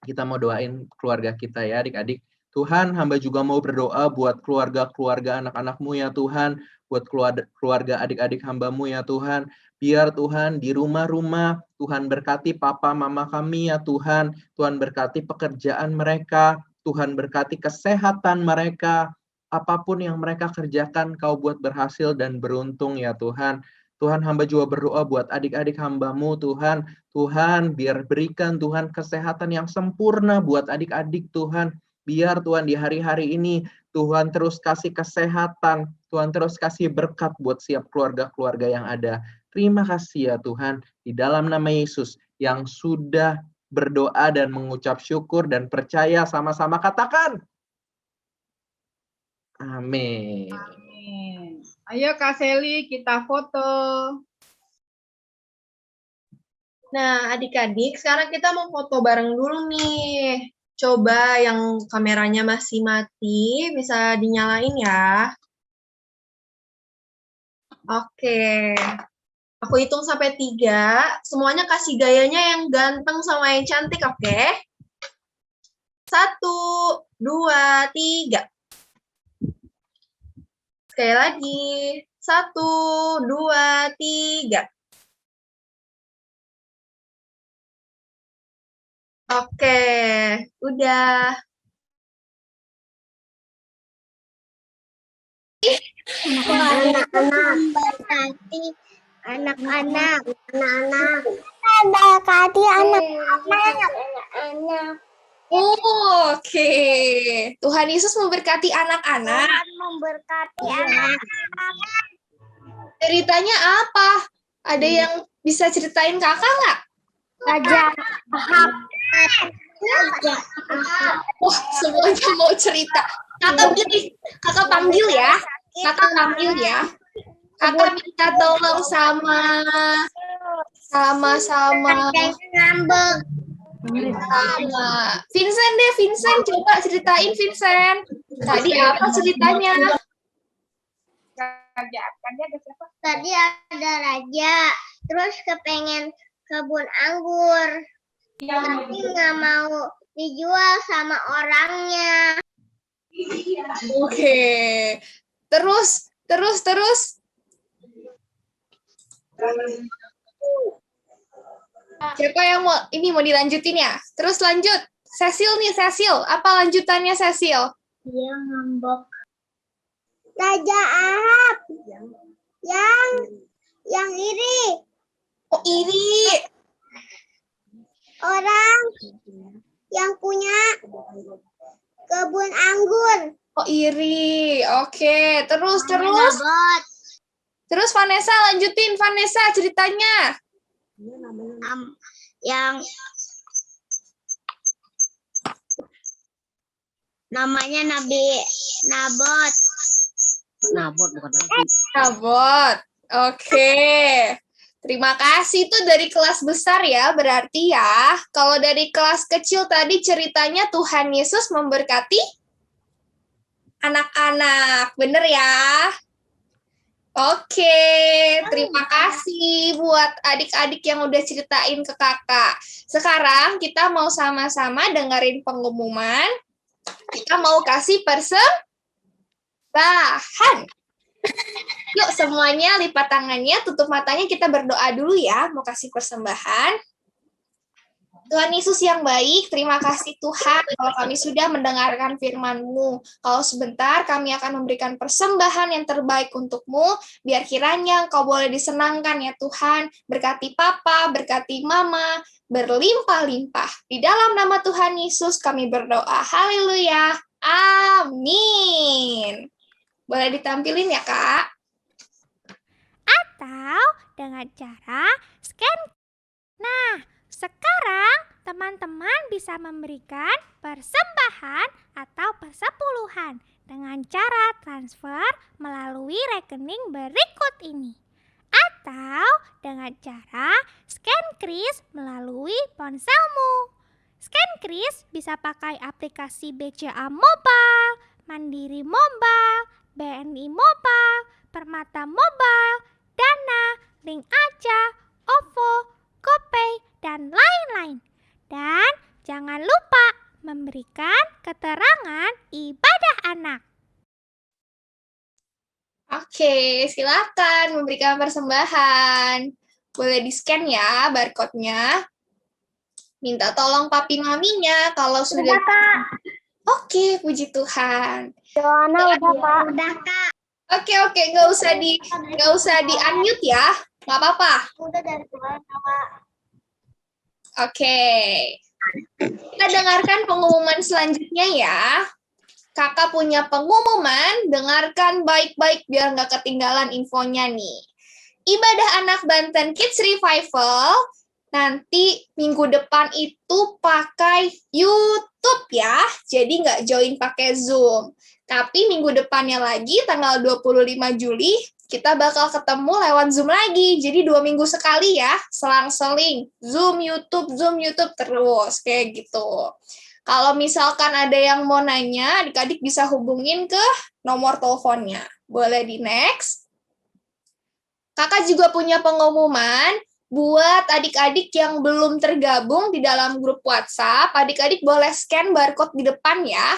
Kita mau doain keluarga kita ya adik-adik. Tuhan, hamba juga mau berdoa buat keluarga-keluarga anak-anakmu ya Tuhan. Buat keluarga adik-adik hambamu ya Tuhan. Biar Tuhan di rumah-rumah, Tuhan berkati papa mama kami ya Tuhan. Tuhan berkati pekerjaan mereka. Tuhan berkati kesehatan mereka. Apapun yang mereka kerjakan, kau buat berhasil dan beruntung ya Tuhan. Tuhan, hamba juga berdoa buat adik-adik hambamu Tuhan. Tuhan, biar berikan Tuhan kesehatan yang sempurna buat adik-adik Tuhan. Biar Tuhan di hari-hari ini Tuhan terus kasih kesehatan. Tuhan terus kasih berkat buat setiap keluarga-keluarga yang ada. Terima kasih ya Tuhan. Di dalam nama Yesus yang sudah berdoa dan mengucap syukur dan percaya sama-sama katakan. Amin. Amin. Ayo Kak Seli, kita foto. Nah, adik-adik, sekarang kita mau foto bareng dulu nih. Coba yang kameranya masih mati, bisa dinyalain ya. Oke. Aku hitung sampai 3. Semuanya kasih gayanya yang ganteng sama yang cantik, oke? 1, 2, 3. Sekali lagi. 1, 2, 3. Oke, udah. Anak-anak memberkati anak-anak. Memberkati anak-anak. Oke. Tuhan Yesus memberkati anak-anak. Memberkati anak-anak. Ceritanya apa? Ada yang bisa ceritain kakak nggak? Raja Ahab. Wah, semuanya mau cerita. Kakak panggil ya. Kakak panggil ya. Kakak minta tolong sama Vincent deh, Vincent coba ceritain Vincent. Tadi apa ceritanya? Tadi ada raja, terus kepengen kebun anggur, tapi nggak mau dijual sama orangnya. Oke. Terus. Siapa yang mau dilanjutin ya? Terus lanjut. Cecil, apa lanjutannya Cecil? Dia ngambek. Raja Ahab yang iri. Oh, iri. Orang yang punya kebun anggur. Oh, iri. Oke, terus. Terus Vanessa lanjutin, Vanessa ceritanya. Yang namanya Nabot. Nabot. Oke. Terima kasih, itu dari kelas besar ya, berarti ya. Kalau dari kelas kecil tadi ceritanya Tuhan Yesus memberkati anak-anak. Bener ya? Oke, terima kasih buat adik-adik yang udah ceritain ke kakak. Sekarang kita mau sama-sama dengerin pengumuman. Kita mau kasih persembahan. Yuk semuanya lipat tangannya, tutup matanya, kita berdoa dulu ya, mau kasih persembahan. Tuhan Yesus yang baik, terima kasih Tuhan kalau kami sudah mendengarkan firman-Mu. Kalau sebentar kami akan memberikan persembahan yang terbaik untuk-Mu, biar kiranya Engkau boleh disenangkan ya Tuhan. Berkati Papa, berkati Mama, berlimpah-limpah. Di dalam nama Tuhan Yesus kami berdoa. Haleluya. Amin. Boleh ditampilin ya Kak? Atau dengan cara scan. Nah, sekarang teman-teman bisa memberikan persembahan atau persepuluhan dengan cara transfer melalui rekening berikut ini. Atau dengan cara scan kris melalui ponselmu. Scan kris bisa pakai aplikasi BCA Mobile, Mandiri Mobile, BNI Mobile, Permata Mobile, Dana, Link Aja, OVO, GoPay, dan lain-lain. Dan jangan lupa memberikan keterangan ibadah anak. Oke, silakan memberikan persembahan. Boleh di-scan ya barcode-nya. Minta tolong papi maminya kalau sudah. Oke, puji Tuhan. Joanna udah Kak. Oke, nggak usah di-unmute ya. Nggak apa-apa. Udah dari kemarin Kak. Oke. Kita dengarkan pengumuman selanjutnya ya. Kakak punya pengumuman, dengarkan baik-baik biar nggak ketinggalan infonya nih. Ibadah anak Banten Kids Revival nanti minggu depan itu pakai YouTube ya. Jadi nggak join pakai Zoom. Tapi minggu depannya lagi, tanggal 25 Juli, kita bakal ketemu lewat Zoom lagi. Jadi 2 minggu sekali ya, selang-seling. Zoom, YouTube terus, kayak gitu. Kalau misalkan ada yang mau nanya, adik-adik bisa hubungin ke nomor teleponnya. Boleh di next. Kakak juga punya pengumuman buat adik-adik yang belum tergabung di dalam grup WhatsApp. Adik-adik boleh scan barcode di depan ya.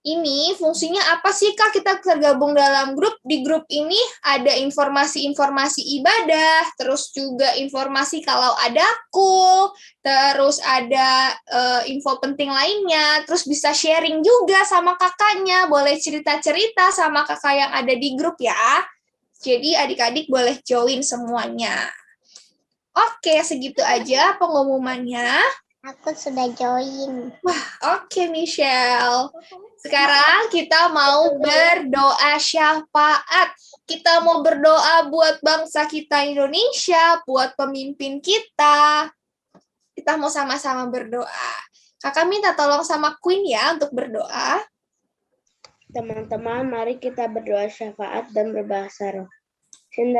Ini fungsinya apa sih Kak? Kita tergabung dalam grup. Di grup ini ada informasi-informasi ibadah, terus juga informasi kalau ada kul, terus ada info penting lainnya, terus bisa sharing juga sama kakaknya, boleh cerita-cerita sama kakak yang ada di grup ya. Jadi adik-adik boleh join semuanya. Oke, segitu aja pengumumannya. Aku sudah join. Wah, oke Michelle. Sekarang kita mau berdoa syafaat. Kita mau berdoa buat bangsa kita Indonesia, buat pemimpin kita. Kita mau sama-sama berdoa. Kakak minta tolong sama Queen ya untuk berdoa. Teman-teman, mari kita berdoa syafaat dan berbahasa roh. Tuhan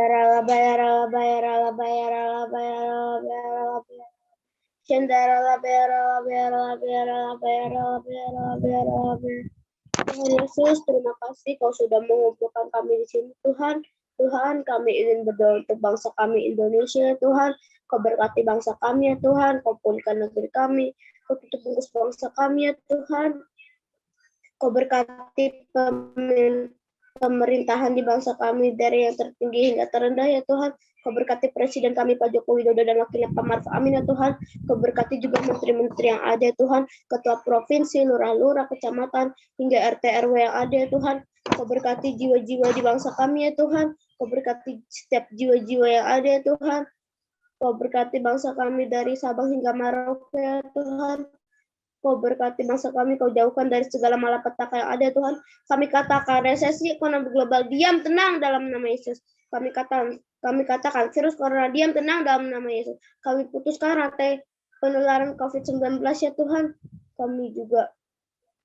Yesus, terima kasih Kau sudah mengumpulkan kami di sini, Tuhan. Tuhan, kami ingin berdoa untuk bangsa kami Indonesia, Tuhan. Kau berkati bangsa kami, ya Tuhan. Kau pulihkan negeri kami. Kau tutup bungkus bangsa kami, ya Tuhan. Kau berkati pemerintahan di bangsa kami dari yang tertinggi hingga terendah, ya Tuhan. Kau berkati Presiden kami Pak Joko Widodo dan Wakilnya Pak Maruf Amin, ya Tuhan. Kau berkati juga menteri-menteri yang ada, ya Tuhan. Ketua provinsi, lurah-lurah, kecamatan, hingga RT RW yang ada, ya Tuhan. Kau berkati jiwa-jiwa di bangsa kami, ya Tuhan. Kau berkati setiap jiwa-jiwa yang ada, ya Tuhan. Kau berkati bangsa kami dari Sabang hingga Merauke, ya Tuhan. Kau berkati bangsa kami, Kau jauhkan dari segala malapetaka yang ada, Tuhan. Kami katakan resesi ekonomi global diam tenang dalam nama Yesus. Kami katakan virus corona diam tenang dalam nama Yesus. Kami putuskan rantai penularan COVID-19, ya Tuhan. Kami juga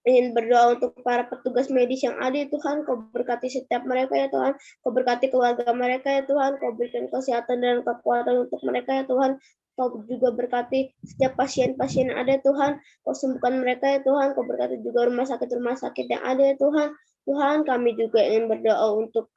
ingin berdoa untuk para petugas medis yang ada, ya Tuhan. Kau berkati setiap mereka, ya Tuhan. Kau berkati keluarga mereka, ya Tuhan. Kau berikan kesehatan dan kekuatan untuk mereka, ya Tuhan. Kau juga berkati setiap pasien-pasien yang ada, Tuhan. Kau sembuhkan mereka, ya Tuhan. Kau berkati juga rumah sakit yang ada, ya Tuhan. Tuhan, kami juga ingin berdoa untuk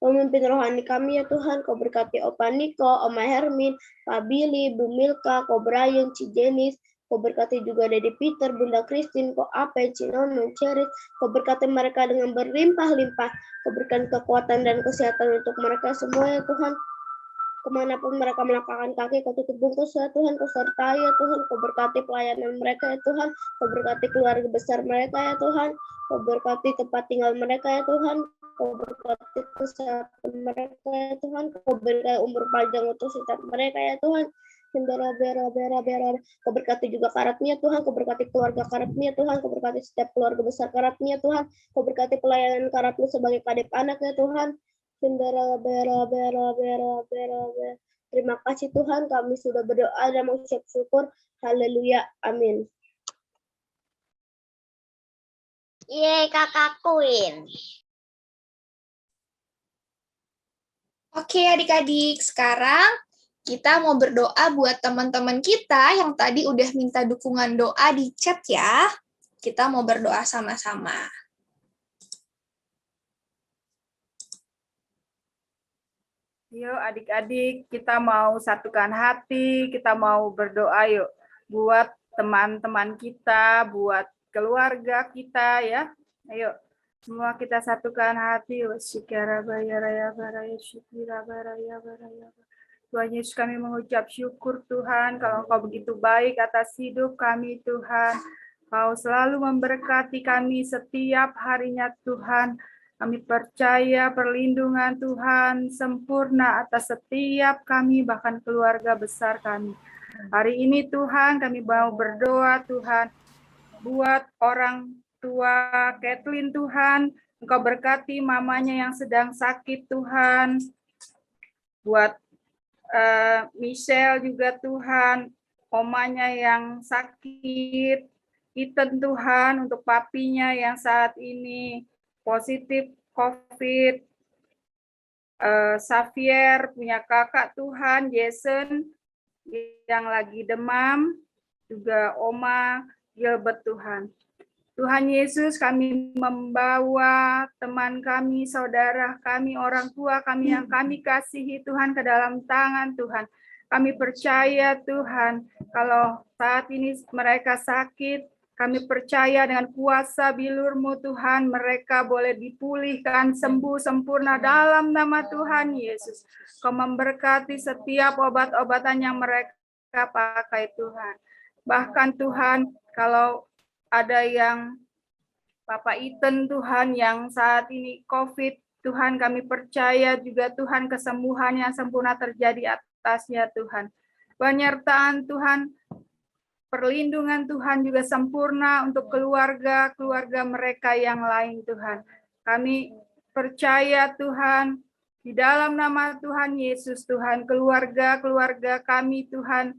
pemimpin rohani kami, ya Tuhan. Kau berkati Opa Niko, Oma Hermin, Pak Billy, Bu Milka, Kau Brian, Ci Jenis. Kau berkati juga Dedi Peter, Bunda Christine, Kau Ape, Cinono, Cerit. Kau berkati mereka dengan berlimpah-limpah. Kau berikan kekuatan dan kesehatan untuk mereka semua, ya Tuhan. Kemanapun mereka melangkahkan kaki, Kau tutup bungkus, ya Tuhan. Kau sertai, ya Tuhan. Kau berkati pelayanan mereka, ya Tuhan. Kau berkati keluarga besar mereka, ya Tuhan. Kau berkati tempat tinggal mereka, ya Tuhan. Kau berkati kesehatan mereka, ya Tuhan. Kau berikan umur panjang untuk setiap mereka, ya Tuhan. Kau berkati juga Karatmi, ya Tuhan. Kau berkati keluarga Karatmi, ya Tuhan. Kau berkati setiap keluarga besar Karatmi, ya Tuhan. Kau berkati pelayanan Karatmi sebagai kadep anak, ya Tuhan. Terima kasih Tuhan, kami sudah berdoa dan mengucap syukur. Haleluya, amin. Yeay, Kakak Queen. Oke adik-adik, sekarang kita mau berdoa buat teman-teman kita yang tadi udah minta dukungan doa di chat ya. Kita mau berdoa sama-sama. Yuk adik-adik, kita mau satukan hati, kita mau berdoa yuk. Buat teman-teman kita, buat keluarga kita ya. Ayo, semua kita satukan hati. Tuhan Yesus, kami mengucap syukur Tuhan, kalau Engkau begitu baik atas hidup kami Tuhan. Kau selalu memberkati kami setiap harinya Tuhan. Kami percaya perlindungan Tuhan sempurna atas setiap kami, bahkan keluarga besar kami. Hari ini Tuhan, kami mau berdoa Tuhan, buat orang tua Kathleen Tuhan, Engkau berkati mamanya yang sedang sakit Tuhan. Buat Michelle juga Tuhan, omanya yang sakit. Ethan Tuhan, untuk papinya yang saat ini positif COVID, Xavier punya kakak Tuhan, Jason yang lagi demam, juga Oma Gilbert Tuhan. Tuhan Yesus, kami membawa teman kami, saudara kami, orang tua kami yang kami kasihi Tuhan ke dalam tangan Tuhan. Kami percaya Tuhan, kalau saat ini mereka sakit, Kami percaya dengan kuasa bilur-Mu Tuhan, mereka boleh dipulihkan, sembuh sempurna dalam nama Tuhan Yesus. Kau memberkati setiap obat-obatan yang mereka pakai Tuhan. Bahkan Tuhan, kalau ada yang Bapak Iten Tuhan yang saat ini COVID, Tuhan kami percaya juga Tuhan kesembuhan yang sempurna terjadi atasnya Tuhan. Penyertaan Tuhan, perlindungan Tuhan juga sempurna untuk keluarga mereka yang lain Tuhan. Kami percaya Tuhan, di dalam nama Tuhan Yesus Tuhan, keluarga kami Tuhan,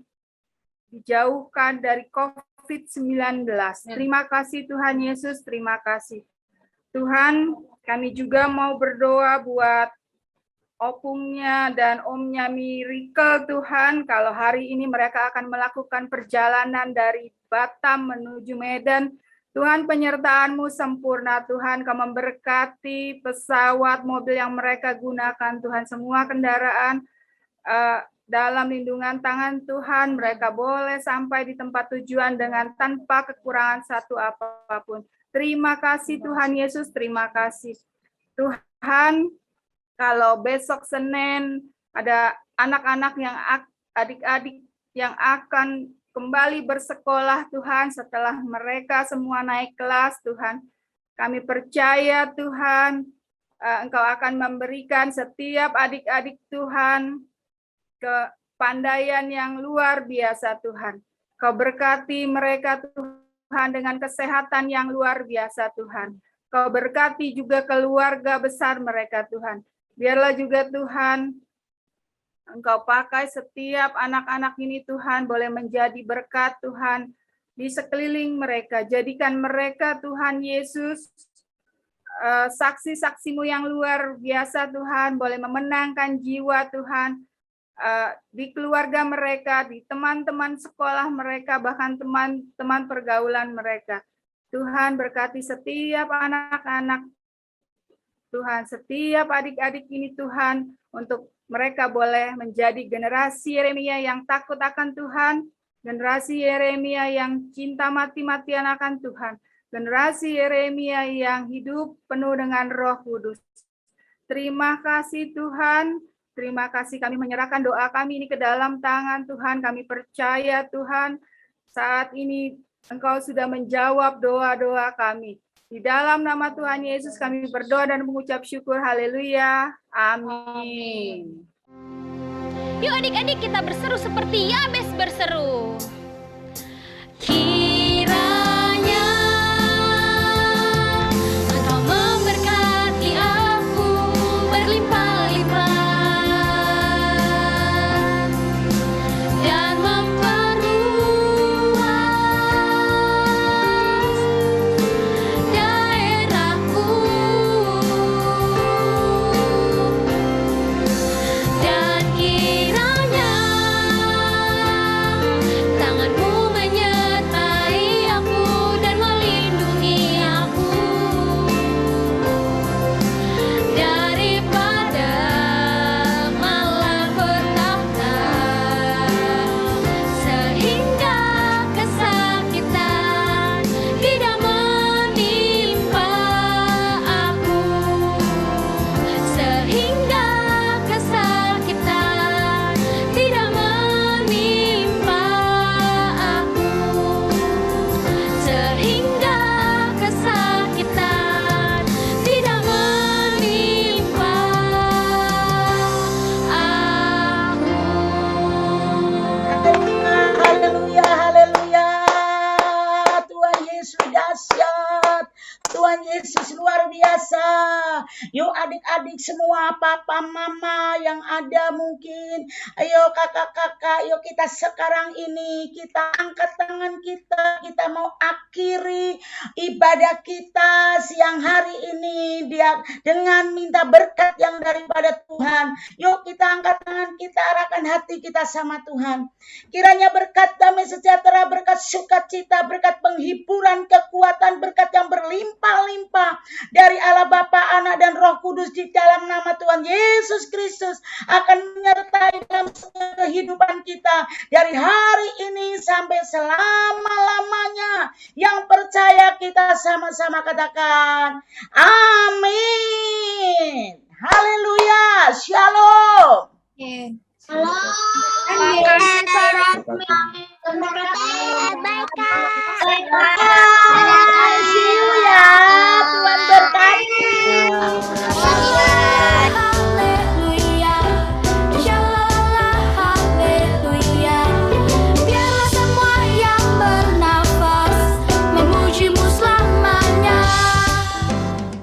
dijauhkan dari COVID-19. Terima kasih Tuhan Yesus, terima kasih. Tuhan, kami juga mau berdoa buat opungnya dan omnya Miracle Tuhan, kalau hari ini mereka akan melakukan perjalanan dari Batam menuju Medan, Tuhan penyertaan-Mu sempurna Tuhan, Kau memberkati pesawat, mobil yang mereka gunakan Tuhan, semua kendaraan dalam lindungan tangan Tuhan, mereka boleh sampai di tempat tujuan dengan tanpa kekurangan satu apapun. Terima kasih Tuhan Yesus, terima kasih. Tuhan, kalau besok Senin ada anak-anak yang adik-adik yang akan kembali bersekolah Tuhan setelah mereka semua naik kelas Tuhan. Kami percaya Tuhan Engkau akan memberikan setiap adik-adik Tuhan kepandaian yang luar biasa Tuhan. Kau berkati mereka Tuhan dengan kesehatan yang luar biasa Tuhan. Kau berkati juga keluarga besar mereka Tuhan. Biarlah juga Tuhan, Engkau pakai setiap anak-anak ini Tuhan, boleh menjadi berkat Tuhan di sekeliling mereka. Jadikan mereka Tuhan Yesus, saksi-saksi-Mu yang luar biasa Tuhan, boleh memenangkan jiwa Tuhan, di keluarga mereka, di teman-teman sekolah mereka, bahkan teman-teman pergaulan mereka. Tuhan berkati setiap anak-anak Tuhan, setiap adik-adik ini Tuhan, untuk mereka boleh menjadi generasi Yeremia yang takut akan Tuhan, generasi Yeremia yang cinta mati-matian akan Tuhan, generasi Yeremia yang hidup penuh dengan Roh Kudus. Terima kasih Tuhan, terima kasih, kami menyerahkan doa kami ini ke dalam tangan Tuhan, kami percaya Tuhan, saat ini Engkau sudah menjawab doa-doa kami. Di dalam nama Tuhan Yesus kami berdoa dan mengucap syukur. Haleluya. Amin. Yuk adik-adik kita berseru seperti Yabes berseru. Kiranya Engkau memberkati aku berlimpah-limpah dan Yuk adik-adik semua, papa, mama yang ada mungkin. Ayo kakak-kakak, yuk kita sekarang ini, kita angkat tangan kita mau akhiri ibadah kita siang hari ini dia dengan minta berkat yang daripada Tuhan. Yuk kita angkat tangan kita, arahkan hati kita sama Tuhan. Kiranya berkat damai sejahtera, berkat sukacita, berkat penghiburan, kekuatan, berkat yang berlimpah-limpah dari Allah Bapa, Anak dan Roh Kudus di dalam nama Tuhan Yesus Kristus akan menyertai dalam kehidupan kita dari hari ini sampai selama-lamanya. Yang percaya, kita sama-sama katakan amin. Haleluya. Shalom. Shalom.